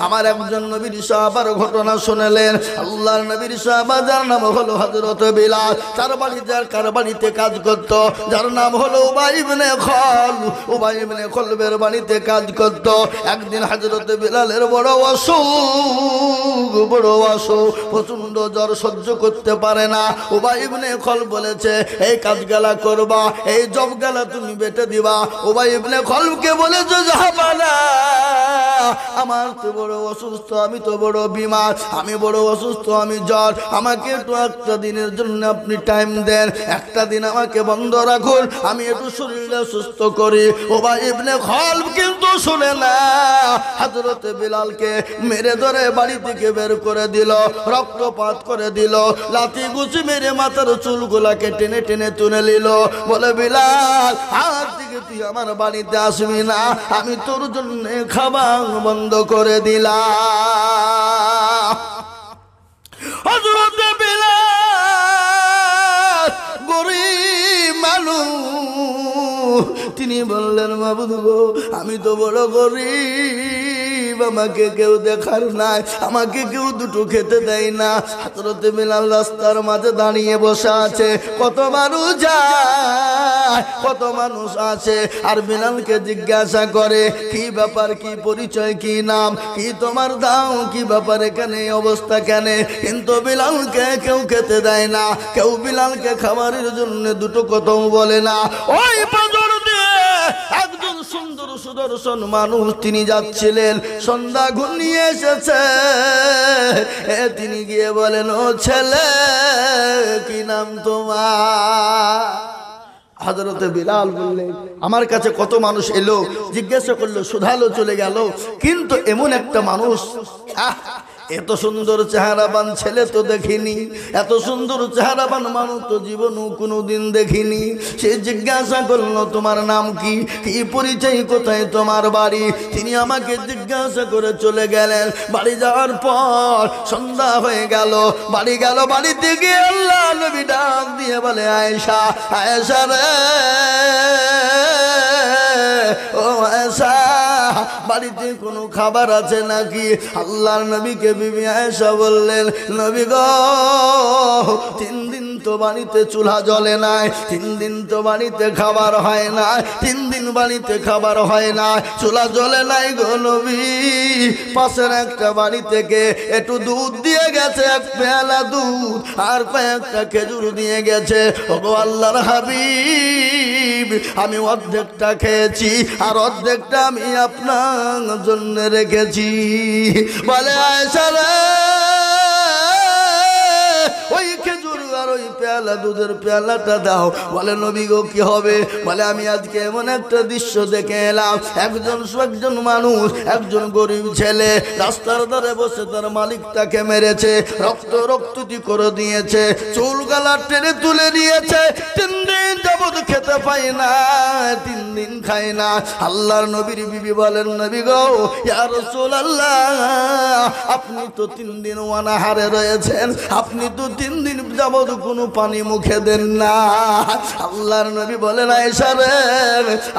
আমার একজন নবীর সাহাবার ঘটনা শুনলেন। আল্লাহর নবীর সাহাবা যার নাম হলো হযরত বিলাল, তার কার বাড়িতে কাজ করত, যার নাম হলো উবাই ইবনে খলব। উবাই ইবনে খলবের বাড়িতে কাজ করত। একদিন হযরত বিলালের বড় অসুখ, প্রচন্ড জ্বর, সহ্য করতে পারে না। উবাই ইবনে খলব বলেছে, এই কাজগালা করবা, এই জবগালা তুমি বেটে দিবা। উবাই ইবনে খলবকে বলেছে, যাবা না, আমার তো বড় অসুস্থ, আমি তো বড় বিমার, আমি বড় অসুস্থ, আমি জ্বর, আমাকে একটু একটা দিনের জন্য আপনি টাইম দেন, একটা দিন আমাকে বন্ধ রাখুন, আমি একটু শরীরটা সুস্থ করি। উবাই ইবনে খলব কিন্তু শুনে না, হযরত বিলালকে মেরে ধরে বাড়ি থেকে বের করে দিল, রক্তপাত করে দিল, লাঠি গুছি মেরে মাথার চুলগুলাকে টেনে টেনে তুলে নিল। বলে, বিলাল, আজ থেকে তুই আমার বাড়িতে আসবি না, আমি তোর জন্য খাবার বন্ধ করে দিলাম। হযরত বিলাল গরীব মানুষ, তিনি বললেন, মাবুদ গো, আমি তো বড় গরীব, আমাকে কেউ দেখার নাই, আমাকে কেউ দুটো খেতে দেয় না। হযরত বিলাল রাস্তার মাঝে দাঁড়িয়ে বসে আছে, কত মানুষ যায়, কত মানুষ আছে, আর বিলালকে জিজ্ঞাসা করে, কি ব্যাপার, কি পরিচয়, কি নাম, কি তোমার দাও, কি ব্যাপার, এখানে অবস্থা কেন? কিন্তু বিলালকে কেউ খেতে দেয় না, কেউ বিলালকে খাবারের জন্য দুটো কথাও বলে না। ওই পাঁজর দিয়ে একজন সুন্দর সুদর্শন মানুষ তিনি যাচ্ছিলেন, সন্ধ্যা ঘনিয়ে এসেছে, তিনি গিয়ে বলেন, ও ছেলে, কি নাম তোমার? হযরত বিলাল বললেন, আমার কাছে কত মানুষ এলো, জিজ্ঞাসা করলো, শুধালো, চলে গেল, কিন্তু এমন একটা মানুষ, এত সুন্দর চেহারাবান ছেলে তো দেখিনি, এত সুন্দর চেহারাবান মানুষ তো জীবনেও কোনোদিন দেখিনি। সে জিজ্ঞাসা করলো, তোমার নাম কি, কি পরিচয়, কোথায় তোমার বাড়ি? তিনি আমাকে জিজ্ঞাসা করে চলে গেলেন। বাড়ি যাওয়ার পর সন্ধ্যা হয়ে গেল, বাড়িতে গিয়ে আল্লাহ নবী ডাক দিয়ে বলে, আয়েশা, আয়েশা রে, ও আয়েশা, বাড়িতে কোনো খাবার আছে নাকি? আল্লাহর নবীকে বিবি আয়েশা বললেন, নবী গো, 3 দিন তো বাড়িতে চুলা জ্বলে নাই, 3 দিন তো বাড়িতে খাবার হয় না, 3 দিন বাড়িতে খাবার হয় না, চুলা জ্বলে নাই গো নবী। পাশের একটা বাড়ি থেকে একটু দুধ দিয়ে গেছে, 1 পেয়ালা দুধ, আর কয়েকটা খেজুর দিয়ে গেছে। ওগো আল্লাহর হাবিব, আমি অর্ধেকটা খেয়েছি, আর অর্ধেকটা আমি আপনার জন্য রেখেছি। বলে, আয়েশা রে, ওই খেজুর আর ওই পেয়ালা দুধের পেয়ালাটা দাও। বলে, নবী গো, কি হবে? বলে, আমি আজকে এমন একটা দৃশ্য দেখে এলাম, একজন মানুষ, একজন গরিব ছেলে রাস্তার ধারে বসে তার মালিকটাকে মেরেছে, রক্তটি করে দিয়েছে, চুল গালা টেনে তুলে দিয়েছে, 3 দিন যাবত খেতে পাই না, 3 দিন খায় না। আল্লাহর নবীর বিবি বলেন, নবী গো, ইয়া রাসূলুল্লাহ, আপনি তো 3 দিন অনাহারে রয়েছেন, আপনি তো 3 দিন যাবত কোনো পানি মুখে দেন না। আল্লাহর নবী বলেন, আয়েশা রে,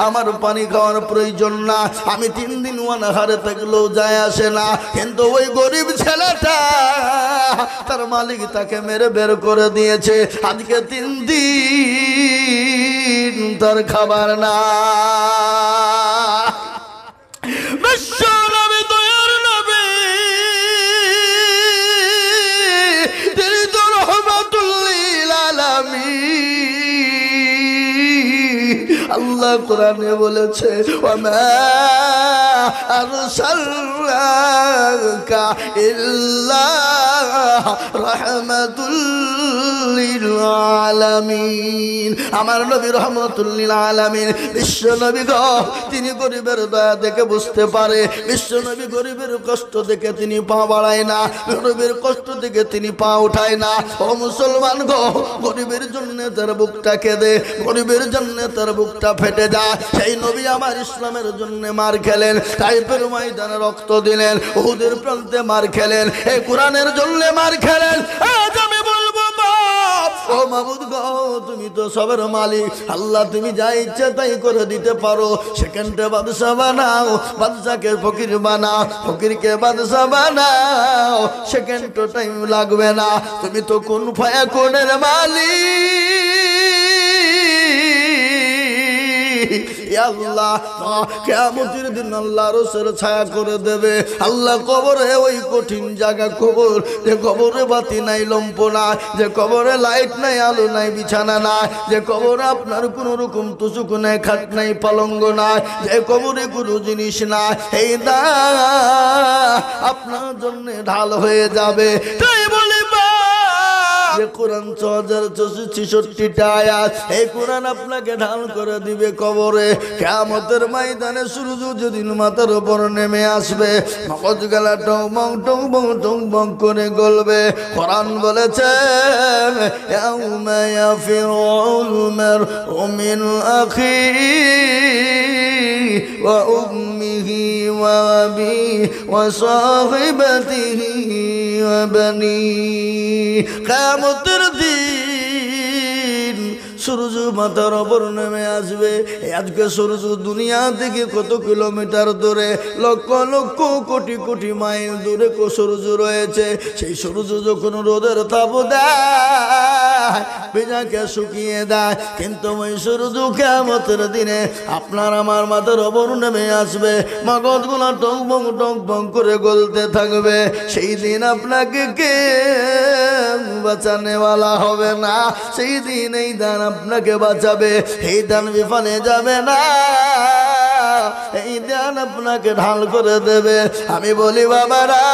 আমার পানি খাওয়ার প্রয়োজন না, আমি 3 দিন অনাহারে থাকলেও যায় আসে না, কিন্তু ওই গরিব ছেলেটা, তার মালিক তাকে মেরে বের করে দিয়েছে, আজকে 3 দিন তার খাবার না। বিশ্ব নবী, দয়ার নবী, তিনি তো রহমাতুল লিল আলামিন। আল্লাহ কোরআনে বলেছে, ওয়ামা আরসালনাকা ইল্লা রাহমাতুল লিল আলামিন। আমার নবী রহমাতুল লিল আলামিন, বিশ্ব নবী গো, তিনি গরিবের দয়া দেখে বুঝতে পারে, বিশ্ব নবী গরিবের কষ্ট দেখে তিনি পা বাড়ায় না, গরিবের কষ্ট দেখে তিনি পা উঠায় না। ও মুসলমান গো, গরিবের জন্য তার বুকটা কেঁদে, গরিবের জন্য তার বুকটা ফেটে যায়। সেই নবী আমার ইসলামের জন্য মার খেলেন, তাইফের ময়দানে রক্ত দিলেন, উহুদের প্রান্তে মার খেলেন, এই কোরআনের জন্য মার খেলেন। আজ আমি বলবো, বাপ, ও মাবুদ গো, তুমি তো সবের মালিক আল্লাহ, তুমি যা ইচ্ছা তাই করে দিতে পারো। সেকেন্ডে বাদশা বানাও, বাদশাকে ফকির বানাও, ফকিরকে বাদশা বানাও, সেকেন্ড টাইম লাগবে না। তুমি তো কোন ফায়াকুনের মালিক। আল্লাহ কিয়ামতের দিন আল্লাহ রসের ছায়া করে দেবে। আল্লাহ কবরে, ওই কঠিন জায়গা কবর, যে কবরে বাতি নাই, লম্প নাই, যে কবরে লাইট নাই, আলো নাই, বিছানা নাই, যে কবরে আপনার কোন রকম তুসুক নাই, খাট নাই, পালঙ্গ নাই, যে কবরে কোনো জিনিস নাই, এই দা আপনার জন্য ঢাল হয়ে যাবে। তাই বলে যে কোরআন ৬৬৬টা আয়াত, এই কোরআন আপনাকে ঢাল করে দিবে কবরে। কিয়ামতের ময়দানে সূর্য যেদিন মাথার উপর নেমে আসবে, মগজ গলা টং বং টং বং টং বং করে গলবে। কোরআন বলেছে ইয়াউমা ইয়াফিরুল মারউ মিন আখিহি ওয়া উম্মিহি ওয়া আবিহি ওয়া সাহিবাতিহি ওয়া বানিহি। কিয়ামতের দিন সূর্য মাথার উপর নেমে আসবে। আজকে সূর্য দুনিয়া থেকে কত কিলোমিটার দূরে, লক্ষ লক্ষ কোটি কোটি মাইল দূরে সূর্য রয়েছে। সেই সূর্য যখন রোদের তাপ দেয়, ভেজাকে শুকিয়ে দেয়, কিন্তু ওই সূর্য কিয়ামতের দিনে আপনার আমার মাথার উপর নেমে আসবে, মগজগুলো টং বং করে গলতে থাকবে। সেই দিন আপনাকে কে বাঁচানেওয়ালা হবে না। সেই দিন এই দান আপনাকে বাঁচাবে, এই দান বিফলে যাবে না, এই দান আপনাকে ঢাল করে দেবে। আমি বলি বাবারা,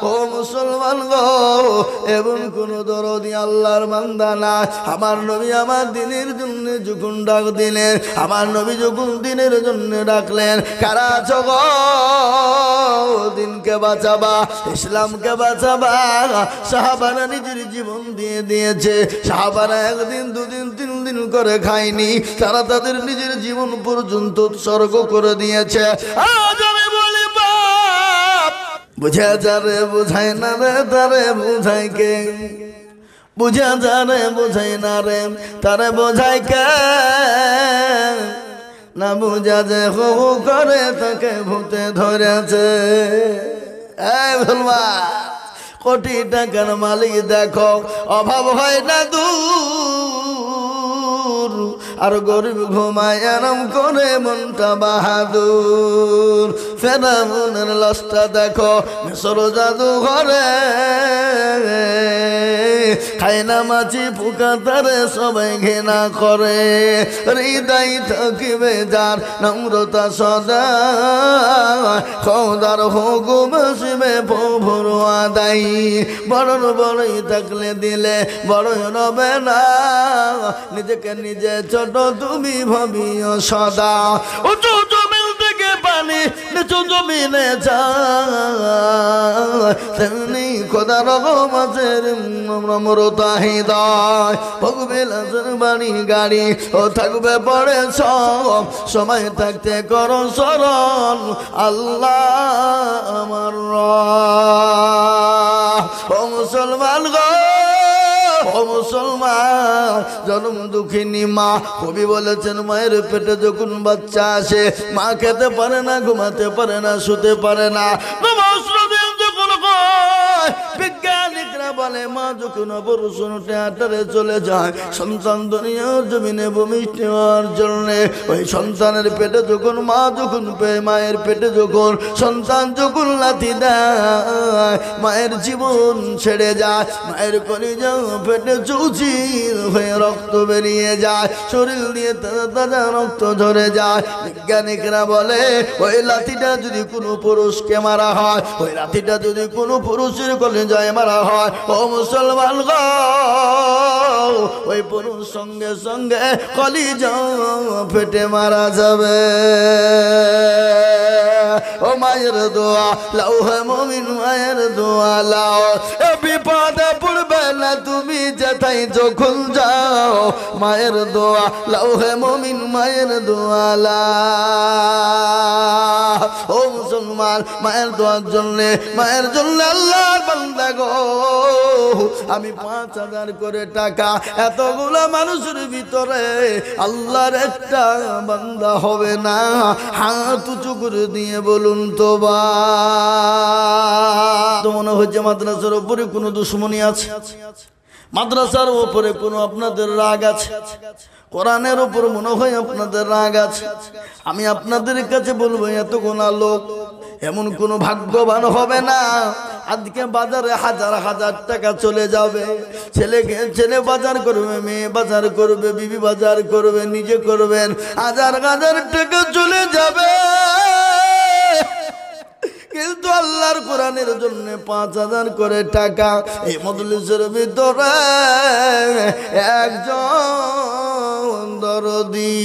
ও মুসলমান গো, এবং কোন দরদি আল্লাহর বান্দা না। আমার নবী আমার দিনের জন্য যখন ডাক দিলেন, আমার নবী যখন দিনের জন্য ডাকলেন, কারা আছো গো দিনকে বাঁচাবা, ইসলামকে বাঁচাবা? সাহাবারা নিজের জীবন দিয়ে দিয়েছে। সাহাবারা একদিন, দুদিন, 3 দিন করে খায়নি, তারা তাদের নিজের জীবন পর্যন্ত উৎসর্গ করে দিয়েছে। আজ আমি বলি বাপ, বুঝা যারে বুঝাই না রে, তারে বুঝাই কে? বুঝা যারে বুঝাই না রে, তারে বোঝাই কে? না বুঝা যে হো করে তাকে ভূতে ধরেছে। এই বলবা, কোটি টাকার মালিক দেখো, অভাব হয় না দূর, আর গরিব ঘুমায় আরাম করে মনটা বাহাদুর। ফেরাউনের লাশটা দেখো মিশর জাদু ঘরে, খায় না মাছি পোকা, তারে সবাই ঘৃণা করে। হৃদয় থাকিবে যার নম্রতা সদা, খোদার হুকুম আসবে প্রভুর আদায়। বড়র বড়ই থাকলে দিলে বড়ই রবে না, নিজেকে নিজে ছোট তুমি ভাবিও সদা। উঁচু জমিন থেকে পানি নিচু জমিনে যায়, তেমনি খোদার রহমতের নম্রতা হৃদয়। ভোগবে লাশের বাড়ি গাড়ি, ও থাকবে পড়ে সব, সময় থাকতে করো স্মরণ আল্লাহ আমার। ও মুসলমান গো, ও মুসলমান, জন্ম দুঃখিনী মা, কবি বলেছেন মায়ের পেটে যখন বাচ্চা আসে, মা খেতে পারে না, ঘুমাতে পারে না, শুতে পারে না। বিজ্ঞানিকরা বলে মা যখন অপারেশন থিয়েটারে চলে যায়, সন্তান দুনিয়ার জমিনে ভূমিষ্ঠ হওয়ার জন্য, ওই সন্তানের পেটে যখন মা যখন মায়ের পেটে যখন সন্তান যখন লাথি দেয়, মায়ের জীবন ছেড়ে যায়, মায়ের কলিজা পেটে চৌচির হয়ে রক্ত বেরিয়ে যায়, শরীর দিয়ে তাজা তাজা রক্ত ঝরে যায়। বিজ্ঞানিকরা বলে ওই লাথিটা যদি কোনো পুরুষকে মারা হয়, ওই লাথিটা যদি কোনো পুরুষের কলিজায় মারা হয়, ও মুসলমান গো, ওই পুরুষ সঙ্গে সঙ্গে কলিজা ফেটে মারা যাবে। ও মায়ের দোয়া লাও হে মুমিন, মায়ের দোয়া লাও। এ বিপদে পড়বে না তুমি যেথায় যখন যাও মায়ের দোয়া লাও হে মুমিন মায়ের দোয়া লাও ও মুসলমান মায়ের দোয়ার জন্য আল্লাহর বান্দা গো আমি 5000 করে টাকা এতগুলো মানুষের ভিতরে আল্লাহর একটা বান্দা হবে না হাত উঁচু করে দিয়ে বলুন তো মনে হচ্ছে মাদ্রাসার উপরে কোনো দুশ্মনী আছে মাদ্রাসার উপরে কোনো আপনাদের রাগ আছে কোরআনের উপর মনে হয় আপনাদের রাগ আছে আমি আপনাদের কাছে বলবো এতগুলো লোক এমন কোনো ভাগ্যবান হবে না আজকে বাজারে হাজার হাজার টাকা চলে যাবে ছেলে বাজার করবে মেয়ে বাজার করবে বিবি বাজার করবে নিজে করবেন হাজার হাজার টাকা চলে যাবে কিন্তু আল্লাহর কোরআনের জন্য 5000 করে টাকা এই মজলিসের ভিতরে একজন দরদি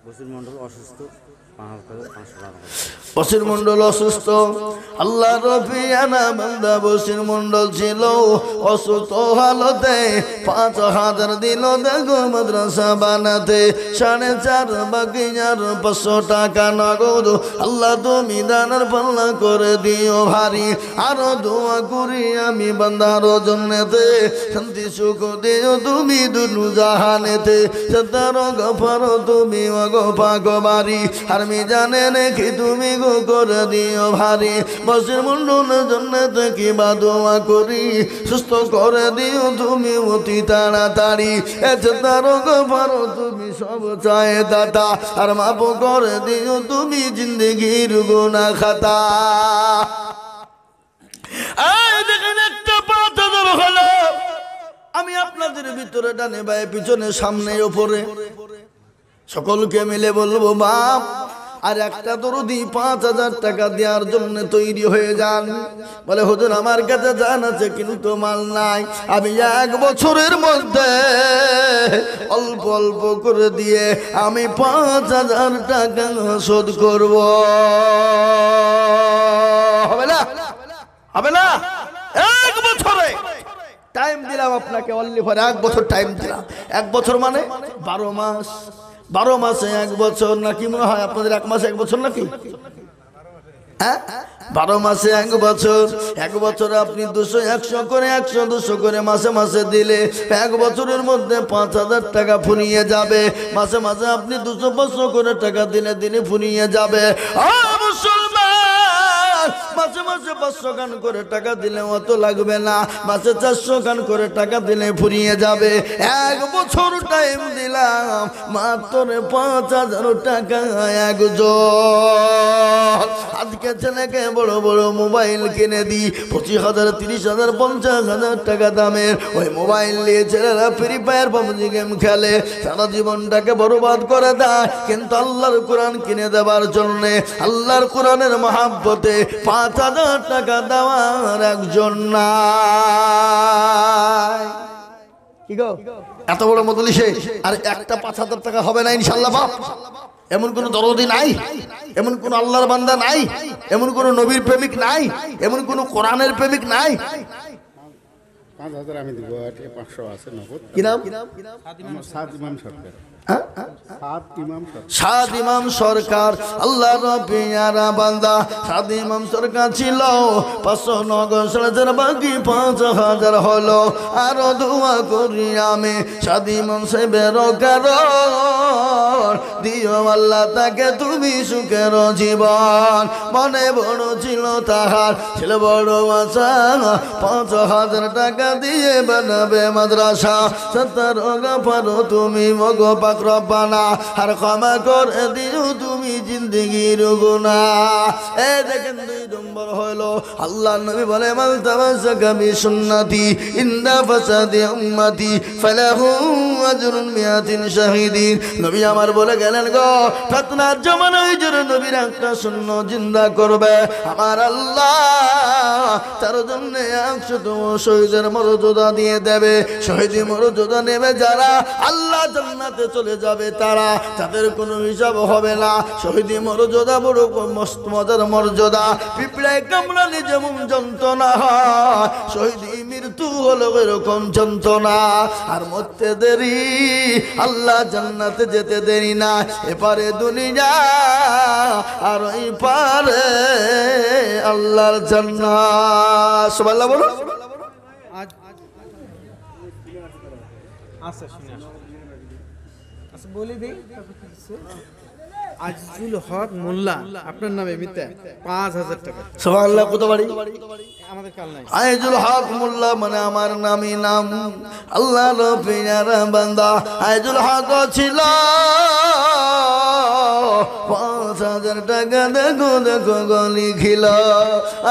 বসির মন্ডল অসুস্থ 5500 টাকা বসির মন্ডল অসুস্থ আল্লাহ রফিয়ানা বান্দা বসির মন্ডল ছিল অসুস্থ হালতে 5000 দিল দেখো মাদ্রাসা বানাতে 4.5 বাকি আর 500 টাকা নগদ আল্লাহ তুমি দানের পাল্লা করে দিও ভারী আরো দোয়া করি আমি বান্দার জন্যতে শান্তি সুখ দিও তুমি দুনু জাহানেতে সদার গফর তুমি ওগো পাগবারি আর মি জানে নাকি তুমি করে দিও ভারী বসির মন্ডলের জন্য কিবা দোয়া করি সুস্থ করে দিও তুমি অতি তাড়াতাড়ি তার গফর তুমি সব চায় দাতা আর মাফ করে দিও তুমি জিন্দগির গুনাহ খাতা এই দেখেন একটা 5000 হলো আমি আপনাদের ভিতরে ডানে বায়ে পিছনে সামনে উপরে সকলকে মিলে বলবো বাপ আর একটা দরদি 5000 টাকা দেওয়ার জন্য তৈরি হয়ে যান বলে হুজুর আমার কাছে জান আছে কিন্তু মাল নাই আমি 1 বছরের মধ্যে অল্প অল্প করে দিয়ে আমি 5000 টাকা শোধ করব হবে না 1 বছরে টাইম দিলাম আপনাকে অনলি ফর 1 বছর টাইম দিলাম 1 বছর মানে 12 মাস 12 মাসে 1 বছর নাকি মনে হয় আপনাদের 1 মাসে 1 বছর নাকি হ্যাঁ 12 মাসে 1 বছর 1 বছরে আপনি 200 100 করে 100 200 করে মাসে মাসে দিলে 1 বছরের মধ্যে 5000 টাকা ফুরিয়ে যাবে মাসে মাসে আপনি 200 500 করে টাকা দিনে দিনে ফুরিয়ে যাবে মাসে মাসে 500 খান করে টাকা দিলে অত লাগবে না মাসে 400 খান করে টাকা দিলে ফুরিয়ে যাবে 1 বছর টাইম দিলাম মাত্র 5000 টাকা একজন আজকে ছেলেকে বড় বড় মোবাইল কিনে দিই 25000 30000 50000 টাকা দামের ওই মোবাইল নিয়ে ছেলেরা ফ্রি ফায়ার পাবজি গেম খেলে সারা জীবনটাকে বরবাদ করে দেয় কিন্তু আল্লাহর কোরআন কিনে দেওয়ার জন্য আল্লাহর কোরআনের মহাব্বতে 5000 টাকা দেওয়ার একজন নাই কি গো এত বড় মজলিসে আর একটা 5000 টাকা হবে না ইনশাআল্লাহ বাপ এমন কোন দরদি নাই এমন কোন আল্লাহর বান্দা নাই এমন কোন নবীর প্রেমিক নাই এমন কোন কোরআনের প্রেমিক নাই 5000 আমি দিব 500 আছে নগদ কি নাম সাদ ইমাম সরকার সাদ ইমাম সরকার আল্লাহ রবিয়ারা বান্দা সাদ ইমাম সরকার ছিল 500 নগদ সালাতের বাকি 5000 হলো আরো দোয়া করি আমি সাদ ইমাম সাহেবের কারণ দিও আল্লাহ তাকে তুমি সুখের জীবন মনে বড় ছিল তাহার ছিল বড় আশা 5000 টাকা দিয়ে বানাবে মাদ্রাসা সত্তর গফর তুমি মগো পাক রব্বানা আর ক্ষমা করে দিও তুমি জিন্দেগির গুনাহ এই দেখেন 2 নম্বর হলো আল্লাহ নবী বলে মান তামাসসাকা বিসুন্নতি ইন্না ফাসাদি উম্মতি ফালাহু আজরুন মিয়াতিন শাহিদিন নবী আমার বলে গেলেন গো ফিতনার জামানায় যারা নবীর একটা সুন্নাত জিন্দা করবে আমার আল্লাহ তার জন্য 100 শহীদের মর্যাদা দিয়ে দেবে শহীদি মর্যাদা নেবে যারা আল্লাহ জান্নাতে চলে যাবে তারা তাদের কোনো হিসাব হবে না শহীদি মর্যাদা বড় মস্ত মজার মর্যাদা পিঁপড়ায় কামড়ালে যেমন যন্ত্রণা হয়, শহীদি মৃত্যু হলো এরকম যন্ত্রণা। আর মরতে দেরি, আল্লাহ জান্নাতে যেতে দেরি না। এপারে দুনিয়া আর ওই পারে আল্লাহর জান্নাত। সুবহানাল্লাহ বলো। আচ্ছা শুনে আসো। আচ্ছা বলে দেই আজিজুল হক মোল্লা আপনার নামে মিথ্যা 5000 টাকা। সুবহানাল্লাহ। কত বাড়ি? আমাদের কাল নাই। আইজুল হক মোল্লা মানে আমার নামই নাম, আল্লাহর প্রিয়ারা বান্দা আইজুল হক ছিল। 5000 টাকা দেখো দেখো গলি খিল।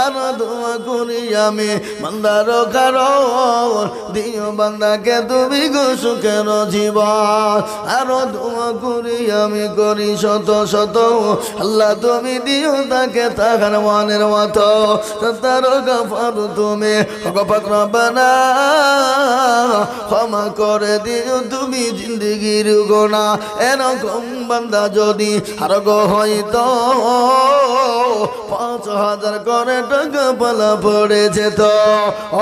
আর দোয়া করি আমি বান্দার কারণ, দিও বান্দাকে তুমি গো সুখের জীবন। আর দোয়া করি আমি করি শত শত, আল্লাহ তুমি দিও তাকে তাহার মনের মতো। তার গফার তুমি গফার রব্বানা, ক্ষমা করে দিও তুমি জিন্দেগির গুনাহ। এরকম বান্দা যদি আর গো হইতো, 5000 করে টাকা পালা পড়ে যেত।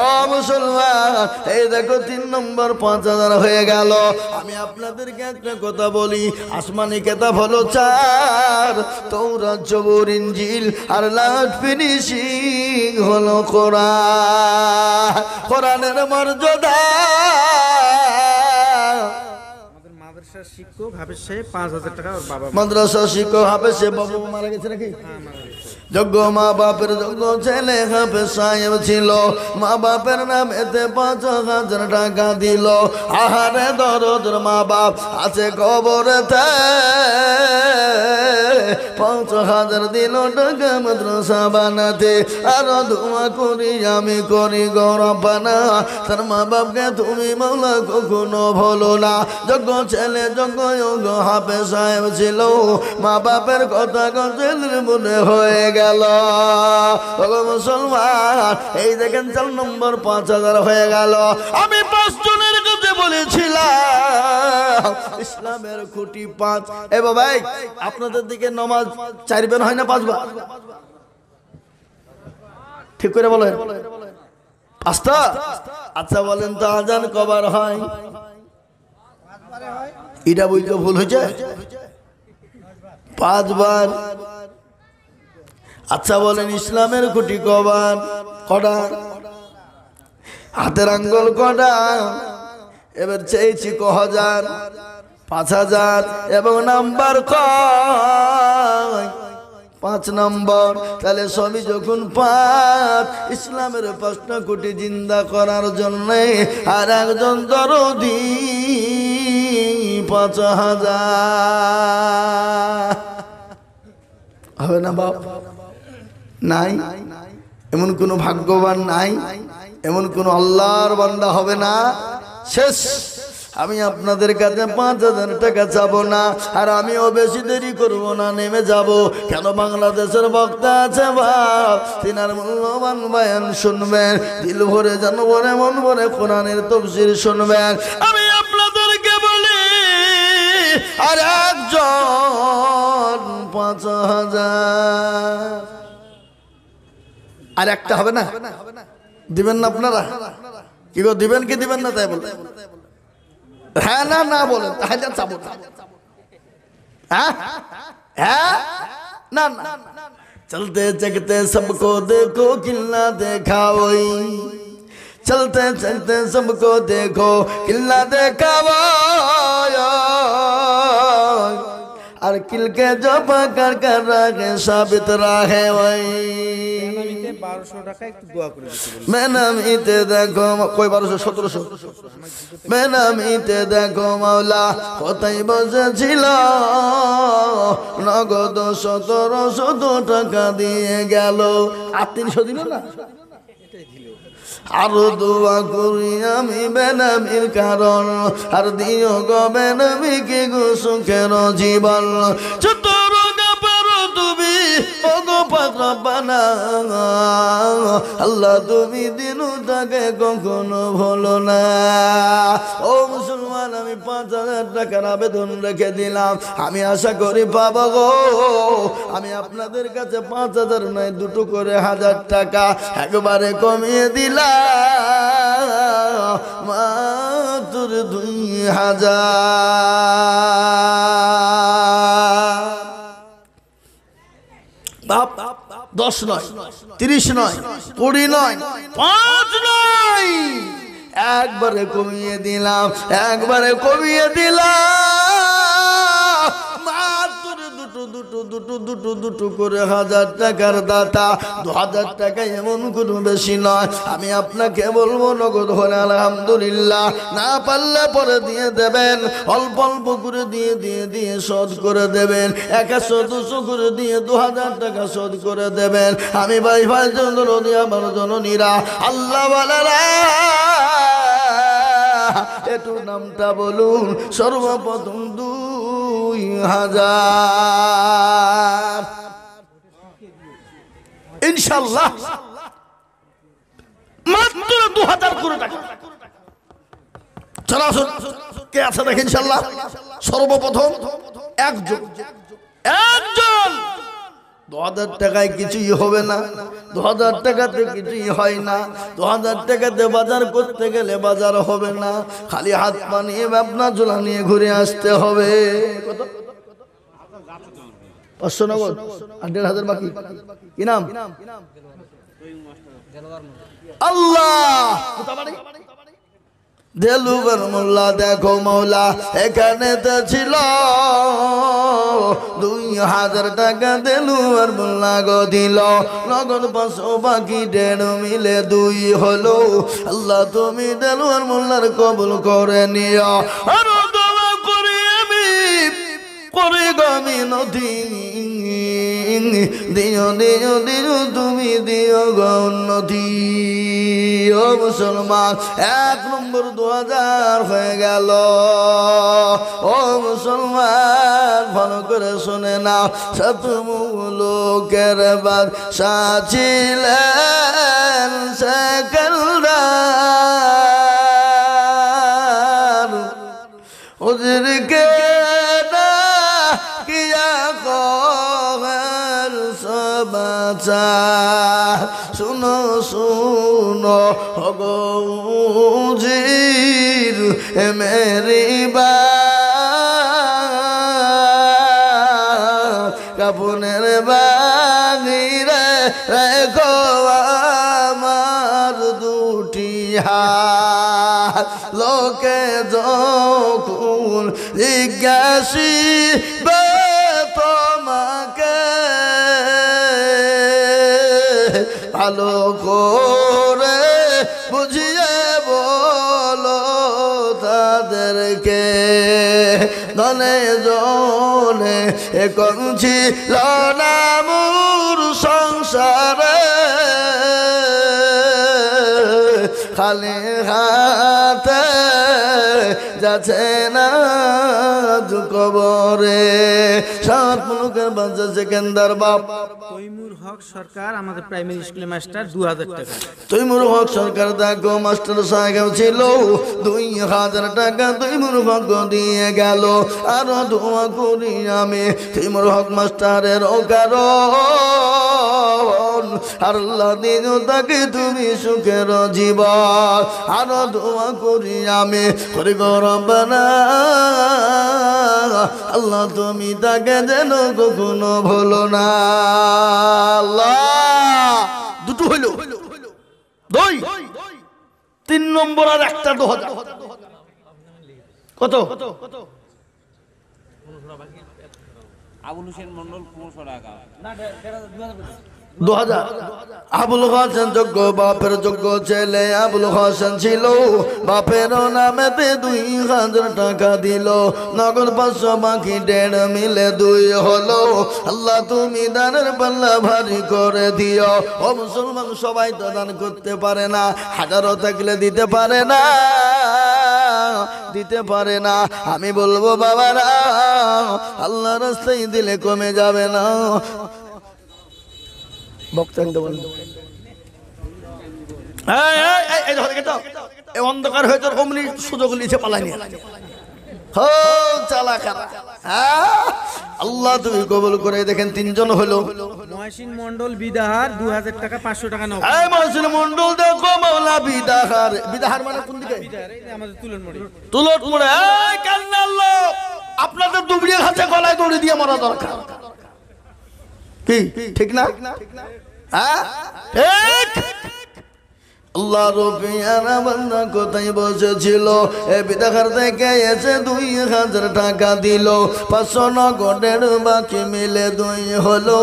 ও মুসলমান, এই দেখো 3 নম্বর 5000 হয়ে গেল। আমি আপনাদেরকে একটা কথা বলি, আসমানি কেতাব হলো 4, তৌরাত জবুর ইনজিল আর লাস্ট ফিনিশিং হলো কোরআন। কোরআনের মর্যাদা আমাদের মাদ্রাসার শিক্ষক হাফেজ সাহেব 5000 টাকা ওর বাবা। মাদ্রাসা শিক্ষক হাফেজ সে বাবু মারা গেছে নাকি? যোগ্য মা বাপের যোগ্য ছেলে হাফেজ সাহেব ছিল, মা বাপের নামেতে 5000 টাকা দিল। আহারে দরদের মা বাপ আছে কবরেতে, 5000 দিল টাকা মাদ্রাসা বানাতে। আর দোয়া করি আমি করি গৌরবানা, তার মা বাপকে তুমি মাওলা কখনো ভুলো না। যোগ্য ছেলে যোগ্য হাফেজ সাহেব ছিল, মা বাপের কথা গজলের মনে হয়ে গেল। মুসলমান, এই দেখেন 4 নম্বর 5000 হয়ে গেল। আমি 5 জনের কাছে বলেছিলাম ইসলামের খুঁটি 5। এ বাবা, আপনাদের দিকে নামাজ 4 বার হয় না 5 বার? ঠিক করে বলেন। 5টা? আচ্ছা বলেন তো আজান কবার হয়? এটা বলতে ভুল হয়েছে? 5 বার। আচ্ছা বলেন ইসলামের খুঁটি কবার? কটা? হাতের আঙ্গুল কটা? এবার চেয়েছি ক1000, 5000 এবং নাম্বার কয়? 5 নম্বর। তাহলে সবই যখন 5, ইসলামের 5টা কোটি জিন্দা করার জন্য আর একজন দরদি 5000 হবে না বাপ? নাই? এমন কোন ভাগ্যবান নাই? এমন কোন আল্লাহর বান্দা হবে না? শেষ। আমি আপনাদের কাছে 5000 টাকা চাবো না, আর আমিও বেশি দেরি করব না, নেমে যাব। কেন? বাংলাদেশের বক্তা আছে বাপ, তিনার মূল্যবান বয়ান শুনবেন, দিল ভরে জান ভরে মন ভরে কোরআনের তাফসীর শুনবেন। আমি আপনাদেরকে বলি, আর একজন 5000, আর একটা হবে না? দিবেন না আপনারা? কি গো, দিবেন কি দিবেন না? তাই বল। হ্যাঁ না না বলেন, তাহলে চাবো না। হ্যাঁ হ্যাঁ না না। চলতে চলতে सबको देखो किल्ला देखा वही, चलते चलते सबको देखो किल्ला देखा वही, और किल के जो पकड़ कर रखे साबित रहे वही। 1200 টাকা একটু দোয়া করে দিতে বলুন। মেনামিতে দেখো কই 1200 1700, মেনামিতে দেখো মাওলা কোথায় বসেছিল, নগদ 1700 টাকা দিয়ে গেল। আর 300 দিল না? আরো দোয়া করি আমি বেনামির কারণ, আর দিও গো বেনামিকে গো সুখের জীবন। ছোট রোগা পারো তুমি ওগো পাত্র রব্বানা আল্লাহ তুমি দিনটাকে কখনো ভুলো না। ও মুসলমান, আমি 5,000 টাকার আবেদন রেখে দিলাম, আমি আশা করি পাবো গো। আমি আপনাদের কাছে 5,000 নয়, 2 করে 1,000 টাকা একবারে কমিয়ে দিলাম, মাত্র 2,000। বাপ 10 নয়, 30 নয়, 20 নয়, 5 নয়, একবারে কমিয়ে দিলাম, একবারে কমিয়ে দিলাম, মাত্র দুটো করে 1,000 টাকার দাতা। 2,000 টাকা এমন কোনো বেশি নয়। আমি আপনাকে বলবো নগদ হলে আলহামদুলিল্লাহ, না পারলে পরে দিয়ে দেবেন, অল্প অল্প করে দিয়ে দিয়ে দিয়ে শোধ করে দেবেন, 100 200 করে দিয়ে 2,000 টাকা শোধ করে দেবেন। আমি ভাই ভাই জন্য আমার জননীরা, আল্লাহ বলেরা, একটু নামটা বলুন, সর্বপ্রথম 2,000 ইনশাআল্লাহ, মাত্র 2,000 করে টাকা। চলো আসুন, কে আছে দেখেন ইনশাআল্লাহ। সর্বপ্রথম একজন 2,000 টাকায় কিছুই হবে না, 2,000 টাকাতে কিছুই হয় না। 2,000 টাকাতে বাজার করতে গেলে বাজার হবে না, খালি হাত পা নিয়ে আপনার ঝোলা নিয়ে ঘুরে আসতে হবে। কত? 500 নগদ আর 1,500 বাকি। কি নাম? আল্লাহ দেলুবার মোল্লা। দেখো মৌলা, এখানে তো ছিল 2,000 টাকা দেলুবার মোল্লা গো দিল, নগদ 500 বাকি 1.5 মিলে 2 হলো। আল্লাহ তুমি দেলুবার মোল্লার কবুল করে নিও। আর দোয়া করি আমি, করে গমি নদী, দিও দিও দিও তুমি দিও গৌন্নতি। ও মুসলমান, 1 নম্বর 2,000 হয়ে গেল। ও মুসলমান, ভালো করে শুনে নাও, সত মুলুকের বাদশা ছিলেন সেকেন্দার, হুজুরকে না কিয়া কহের সমাচার। শুনো শুনো হগৌজির মেরি বা কাপুনের বাগিরে রেখো আমার 2টি হাত। লোকে যখন জিজ্ঞাসিবে তোমাকে, ভালো করে বুঝিয়ে বলো তাদেরকে, ধনে জনে এখন ছিল না মোর সংসারে, খালি হাতে যাচ্ছে না কবরে। 7 মুলুকের বাদশা সেকেন্দার বাপ তৈমুর হক সরকার আমাদের প্রাইমারি স্কুলের মাস্টার 2,000 টাকা। তৈমুর হক সরকার দেখো মাস্টার সাহেব ছিল, 2,000 টাকা তৈমুর হক দিয়ে গেল। আরো দোয়া করি আমি তৈমুর হক মাস্টারের কারণ, আল্লাহ দিন তাকে তুমি সুখের জীবন। আরো দোয়া করি আমি, করি গো রব্বানা, আল্লাহ তুমি তাকে যেন কখনো ভুলো না। আল্লাহ 2 হইল, 2 3 নম্বর আর একটা 2,000 কত? আবুল হোসেন মন্ডল 500 টাকা। 2,000। আবুল হাসান যোগ্য বাপের যোগ্য ছেলে আবুল হাসান ছিল, বাপের নামেতে 2,000 টাকা দিল, নগদ 500 বাকি 1.5 মিলে 2 হলো। আল্লাহ তুমি দানের পাল্লা ভারী করে দিও। ও মুসলমান, সবাই তো দান করতে পারে না, হাজারও থাকলে দিতে পারে না, দিতে পারে না। আমি বলবো বাবারা, আল্লাহ রাস্তায় দিলে কমে যাবে না। বক্তা দেবেন এই দেখো দেখো এই অন্ধকার হয়ে তোর অমনি সুযোগ নিয়েছে পালাই নিয়ে হো চালাকারা হ্যাঁ আল্লাহ তুমি কবুল করে দেখেন তিনজন হলো মহসিন মন্ডল বিদাহার 2000 টাকা 500 টাকা নাও এই মহসিন মন্ডল দেখো মাওলা বিদাহার বিদাহার মানে কোন দিকে এই যে আমাদের তুলনমড়ি তুলট মুড়ে এই কান্না আল্লাহ আপনাদের দুবড়িয়ে হাতে গলায় দড়ি দিয়ে মরা দরকার কি ঠিক না হ্যাঁ ঠিক আল্লাহ রবিয়ানা বান্দা কোথায় বসেছিল এ বিদাহার থেকে এসে 2000 টাকা দিল 500 নগদের বাকি মিলে 2 হলো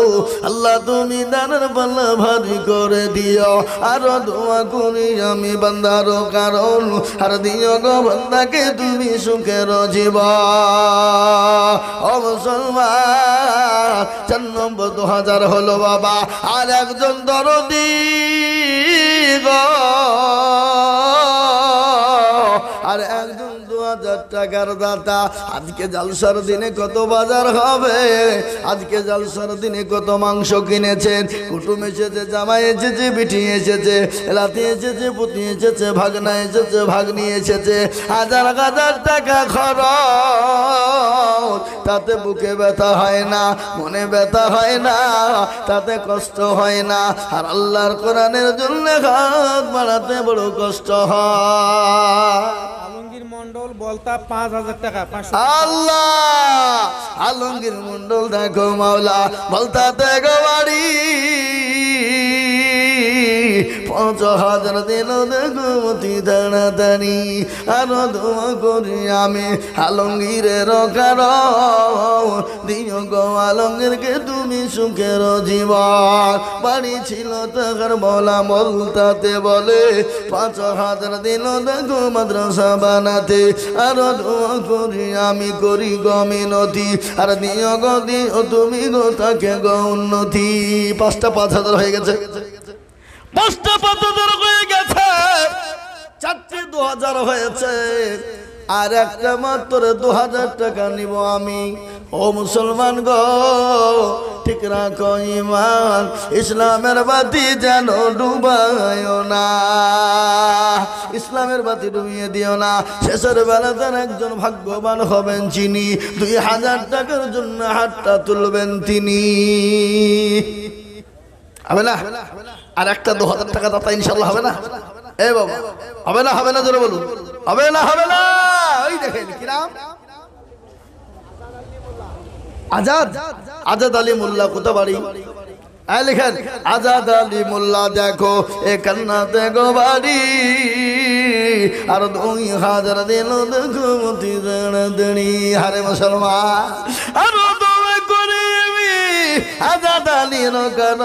আল্লাহ তুমি দানের পাল্লা ভারী করে দিও আর দোয়া করি আমি বান্দার কারণ আর দিও গো বান্দাকে তুমি সুখের জীবন ও মুসলমান 4 নম্বর 2000 হলো বাবা আর একজন দরদি গো আর একজন 2000 টাকার দাতা আজকে জালসার দিনে কত বাজার হবে আজকে জালসার দিনে কত মাংস কিনেছেন কুটুম এসেছে জামাই এসেছে বিটি এসেছে লাতি এসেছে পুতি এসেছে ভাগনা এসেছে ভাগ্নি এসেছে হাজার হাজার টাকা খরচ তাতে বুকে ব্যথা হয় না মনে ব্যথা হয় না তাতে কষ্ট হয় না আর আল্লাহর কোরআনের জন্য হাত বাড়াতে বড় কষ্ট হয় আলমগীর মন্ডল বলতা 5000 টাকা 500 আল্লাহ আলমগীর মন্ডল দেখো মাওলা বলতা দেখো বাড়ি 5000 দিল দেখো অতি তাড়াতাড়ি আরো দোয়া করি আমি আলমগীরের কারণ দিও গো আলমগীরকে তুমি সুখের জীবন বাড়ি ছিল তাহার বলা বলতাতে বলে 5000 দিল দেখো মাদ্রাসা বানাতে আরো দোয়া করি আমি করি গো মিনতি আর দিও গো দিও তুমি গো তাকে গো উন্নতি 5টা 5000 হয়ে গেছে 5টা 5000 হয়ে গেছে 4টে 2000 হয়েছে আর একটা মাত্র 2000 টাকা নিব আমি ও মুসলমান গো ঠিক রাখো ঈমান ইসলামের বাতি যেন ডুবায়ও না ইসলামের বাতি ডুবিয়ে দিও না শেষের বেলাতে একজন ভাগ্যবান হবেন যিনি 2000 টাকার জন্য হাতটা তুলবেন তিনি হবে না আর একটা 2000 টাকা দাতা ইনশাআল্লাহ হবে না এ বাবা হবে না জোরে বলুন হবে না ওই দেখেন কি নাম আজাদ আলী মোল্লা কোথা বাড়ি লেখেন আজাদ আলী মোল্লা দেখো এ কান্না দেখো বাড়ি আর 2000 দিল দেখো মতি দাঁড়ি হারে মুসলমান আর দোয়া করি আজাদ আলীর কারণ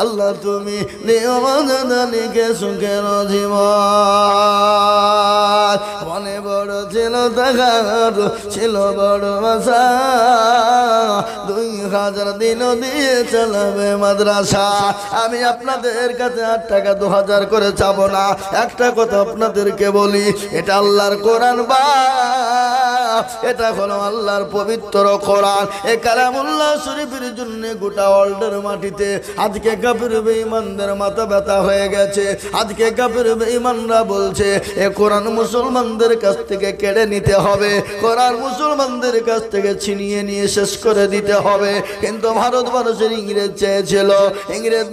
আল্লাহ তুমি নিয়মকে সুখের জীবন মনে বড় ছিল দেখার ছিল বড় আশা 2000 দিন দিয়ে চালাবে মাদ্রাসা আমি আপনাদের কাছে 8 টাকা 2000 করে চাবো না একটা কথা আপনাদেরকে বলি এটা আল্লাহর কোরআন বা এটা হলো আল্লাহর পবিত্র কোরআন এ কালামুল্লাহ শরীফের জন্য গোটা ওয়ার্ল্ডের মাটিতে আজকে কাফির বেঈমানদের মাথা ব্যথা হয়ে গেছে আজকে কাফির বেঈমানরা বলছে এ কোরআন মুসলমানদের কাছ থেকে কেড়ে নিতে হবে কোরআন মুসলমানদের কাছ থেকে ছিনিয়ে নিয়ে শেষ করে দিতে হবে কিন্তু ভারতবর্ষের ইংরেজ চেয়েছিল ইংরেজ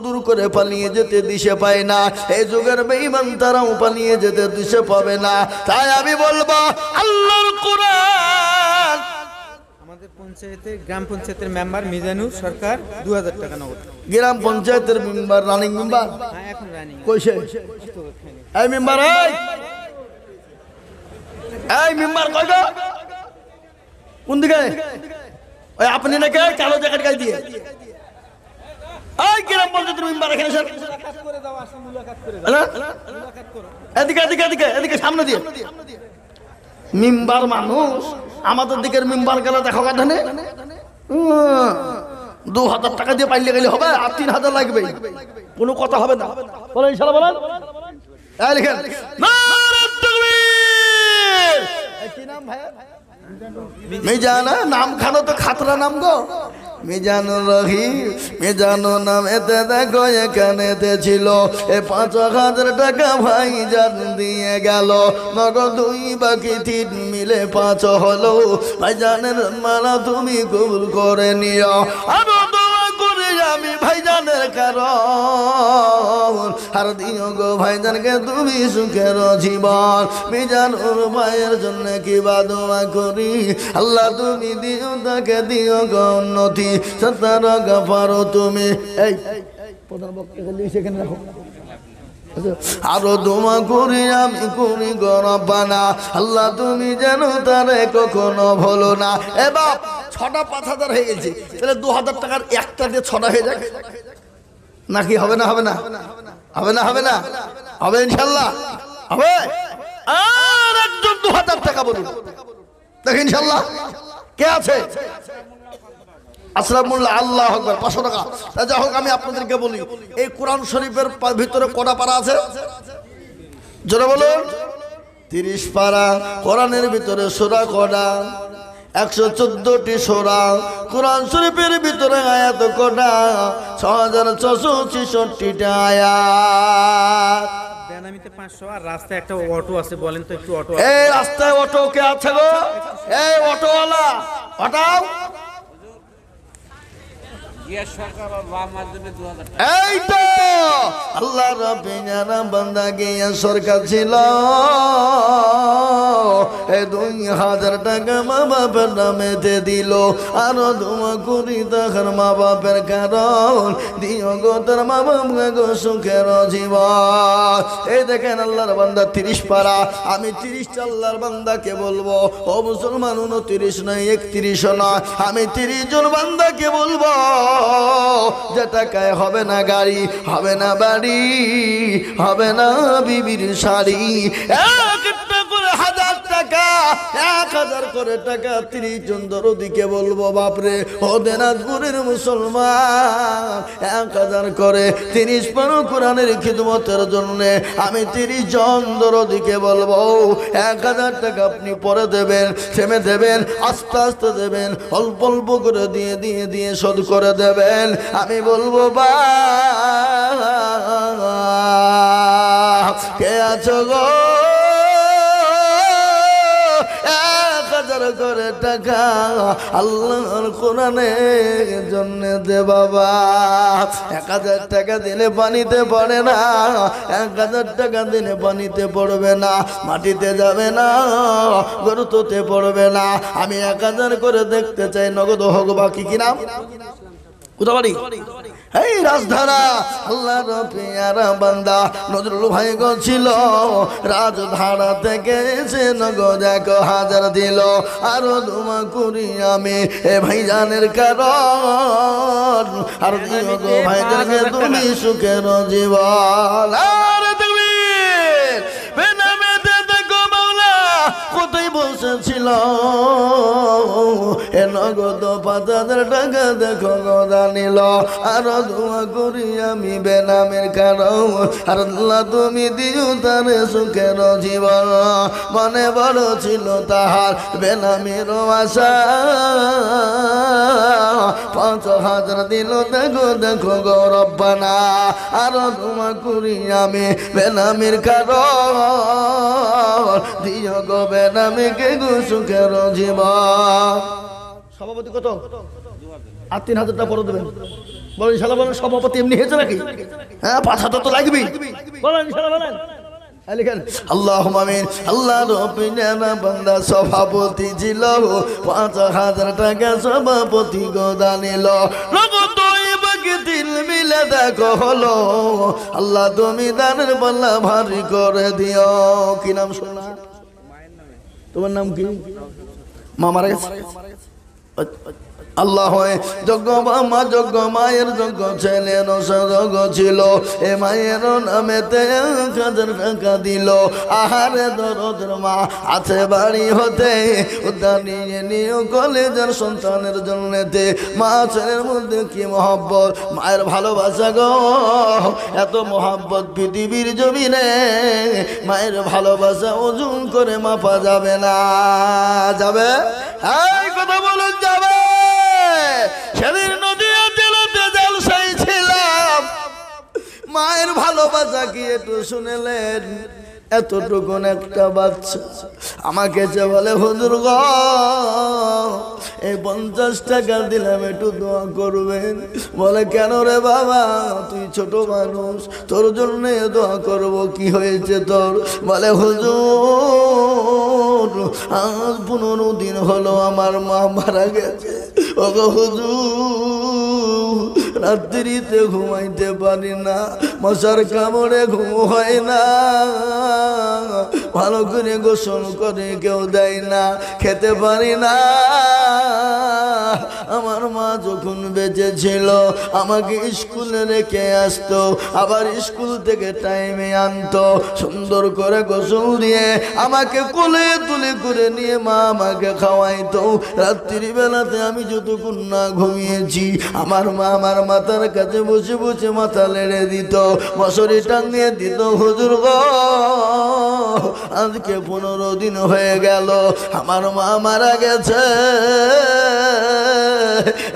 দূর করে পালিয়ে যেতে দিশে পায় না এই যুগের বেঈমান তারাও পালিয়ে যেতে দিশে পাবে না তাই আমি বলবো আল্লাহর কোরআন আমাদের পঞ্চায়েতের গ্রাম পঞ্চায়েতের মেম্বার মিজানুর সরকার 2000 টাকা নগদ গ্রাম পঞ্চায়েতের মেম্বার রানিং মেম্বার হ্যাঁ এখন রানিং কইছে এই মেম্বার এই মেম্বার কই গো কোন দিকে ওই আপনি নাকি কালো জ্যাকেট গায়ে দিয়ে এই গ্রাম পঞ্চায়েতের মেম্বার এখানে স্যার মুলাকাত করে দাও আসলে মুলাকাত করে দাও মুলাকাত করো এদিকে সামনে দিয়ে মেম্বার মানুষ আমাদের দিকের মেম্বার গেলে দেখো কাঁধানে 2000 টাকা দিয়ে পাইলে গেলে হবে আর 3000 লাগবে কোনো কথা হবে না বলেন ইনশাআল্লাহ বলেন এই লিখেন নারে তাকবীর কি মিজান নাম খানো তো খাতরা নাম গো মিজানুর রহিম মিজানো নাম এতে দেখো এখানেতে ছিল এ 5,000 টাকা ভাই জান দিয়ে গেল নগদ 2 বাকি 3 মিলে 5 হলো ভাই জানের মালা তুমি কবুল করে নিও আরো দোয়া করে আমি ভাইজানের কারণ আর দিও গো ভাইজানকে তুমি সুখের জীবন মিজানুর ভাইয়ের জন্য কি বা দোয়া করি আল্লাহ তুমি দিও তাকে দিও গো উন্নতি সত্তর গাফারো তুমি এই প্রধান বক্তা সেখানে রাখো আরো দোয়া করি আমি করি গরবানা আল্লাহ তুমি যেন তারে কখনো ভুলো না এ বাপ 6টা 5,000 হয়ে গেছে তাহলে 2,000 টাকার একটা দিয়ে 6টা হয়ে যাক নাকি হবে না হবে না হবে না হবে না হবে ইনশাআল্লাহ হবে আর একজন 2,000 টাকা বলুন দেখেন ইনশাআল্লাহ কে আছে আসলাম মোল্লা আল্লাহ আকবার 500 টাকা যা হোক আমি আপনাদেরকে বলি এই কোরআন শরীফের ভিতরে কটা পারা আছে জোরে বলুন 30 পারা কোরআনের ভিতরে সূরা কটা 114টি সূরা কোরআন শরীফের ভিতরে আয়াত কটা 6,666টা আয়াত বেনামিতে 500 আর রাস্তায় একটা অটো আছে বলেন তো একটু অটো এই রাস্তায় অটো কে আছে গো এই অটোওয়ালা হটাও গিয়াস সরকার আর বাম মাধ্যমে 2,000 টাকা এই তো আল্লাহ রাব্বির বান্দা গিয়া সরকার ছিল এই 2,000 টাকা মা বাপের নামেতে দিল আরো দোয়া করি তাহার মা বাপের কারণ দিও গো তার মা বাপকে গো সুখের জীবন এই দেখেন আল্লাহর বান্দা 30 পারা আমি 30 আল্লাহর বান্দাকে বলবো ও মুসলমান 29 নয় 31 নয় আমি 30 জন বান্দাকে বলবো যে টাকায় হবে না গাড়ি হবে না বাড়ি হবে না বিবির শাড়ি একটা করে 1,000 টাকা 1,000 করে টাকা 30 জন দরদিকে বলবো বাপরে ও দিনাজপুরের মুসলমান 1,000 করে 30 পারা কোরআনের খিদমতের জন্য আমি 30 জন দরদিকে বলবো 1,000 টাকা আপনি পরে দেবেন থেমে দেবেন আস্তে আস্তে দেবেন অল্প অল্প করে দিয়ে দিয়ে দিয়ে শোধ করে দেবেন আমি বলবো বা কে আছো গো 1,000 করে টাকা আল্লাহর কোরআনের জন্য দে বাবা 1,000 টাকা দিলে পানিতে পড়ে না 1,000 টাকা দিলে পানিতে পড়বে না মাটিতে যাবে না গর্ততে পড়বে না আমি 1,000 করে দেখতে চাই নগদ হোক বাকি কি নাম কোথাবাড়ি এই রাজধারা আল্লাহর পেয়ারা বান্দা নজরুল ভাই গো ছিল রাজধারা থেকে এসে নগদ 1,000 দিল আরো দোয়া করি আমি এ ভাইজানের কারণ আর দিও গো ভাইজানকে তুমি সুখের জীবন আর তাকবীর বেনামেতে দেখো মাওলা কোথায় বসেছিল এ নগদ 5,000 টাকা দেখো গদা নিল আর দোয়া করি আমি বেনামের কারণ আর আল্লাহ তুমি দিও তারে সুখের জীবন মনে বড় ছিল তাহার বেনামের আশা 5,000 দিল দেখো দেখো গৌরবানা আর দোয়া করি আমি বেনামের কারণ দিও গো বেনামিকে গো সুখের জীবন সভাপতি কত আর 3,000 টাকা পরে দেবেন বলেন ইনশাআল্লাহ বলেন সভাপতি এমনি হয়েছে নাকি হ্যাঁ 5,000 তো লাগবে বলেন ইনশাআল্লাহ বলেন লিখেন আল্লাহুম্মা আমিন আল্লাহ রব্বিনা বান্দা সভাপতি ছিল 5,000 টাকা সভাপতি গোদা নিল নগদ বাকি দিল মিলে দেখো হলো আল্লাহ তুমি দানের পাল্লা ভারী করে দিও কি নাম শোনা তোমার নাম কি মা মারা গেছে আল্লাহ যজ্ঞ মা যজ্ঞ মায়ের যজ্ঞ ছেলে যজ্ঞ ছিল এ মায়ের নামেতে 1000 টাকা দিল। আহারে দরদের মা আছে বাড়ি হতে উদ্ধার নিয়ে নিয়ে কলেজের সন্তানের জন্যতে মা ছেলের মধ্যে কি মহব্বত, মায়ের ভালোবাসা গো, এত মহব্বত পৃথিবীর জমিনে মায়ের ভালোবাসা ওজন করে মাপা যাবে না। যাবে? এই কথা বলুন, যাবে? সেদিন নদীয়া জেলাতে জলসাই ছিলাম, মায়ের ভালোবাসা কি একটু শুনেলেন? এতটুকুন একটা বাচ্চা আমাকে যে বলে হুজুর গো এই 50 টাকা দিলাম একটু দোয়া করবেন। বলে কেন রে বাবা, তুই ছোট মানুষ, তোর জন্য দোয়া করব, কি হয়েছে তোর? বলে হুজুর আজ 15 দিন হলো আমার মা মারা গেছে। ও গো হুজুর রাত্রিতে ঘুমাইতে পারি না, মশার কামড়ে ঘুম হয় না, ভালো করে গোসল করে কেউ দেয় না, খেতে পারি না। আমার মা যখন বেঁচে ছিল আমাকে স্কুলে রেখে আসতো, আবার স্কুল থেকে টাইমে আনতো, সুন্দর করে গোসল দিয়ে আমাকে কোলে তুলে করে নিয়ে মা আমাকে খাওয়াইতো। রাত্রি বেলাতে আমি যতক্ষণ না ঘুমিয়েছি আমার মা আমার মাথার কাছে বসে বসে মাথা লেড়ে দিত, মশারি টাঙিয়ে দিত। হুজুর গো আজকে 15 দিন হয়ে গেল আমার মা মারা গেছে,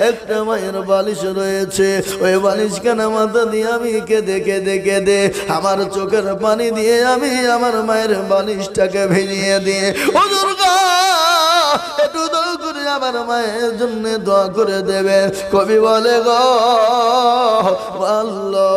একটা মায়ের বালিশ রয়েছে, ওই বালিশ কেনা মাথা দিয়ে আমি কেঁদে কেঁদে কেঁদে আমার চোখের পানি দিয়ে আমি আমার মায়ের বালিশটাকে ভিজিয়ে দিয়ে হুজুর গো একটু দোয়া করে আমার মায়ের জন্য দোয়া করে দেবে। কবি বলে গো আল্লাহ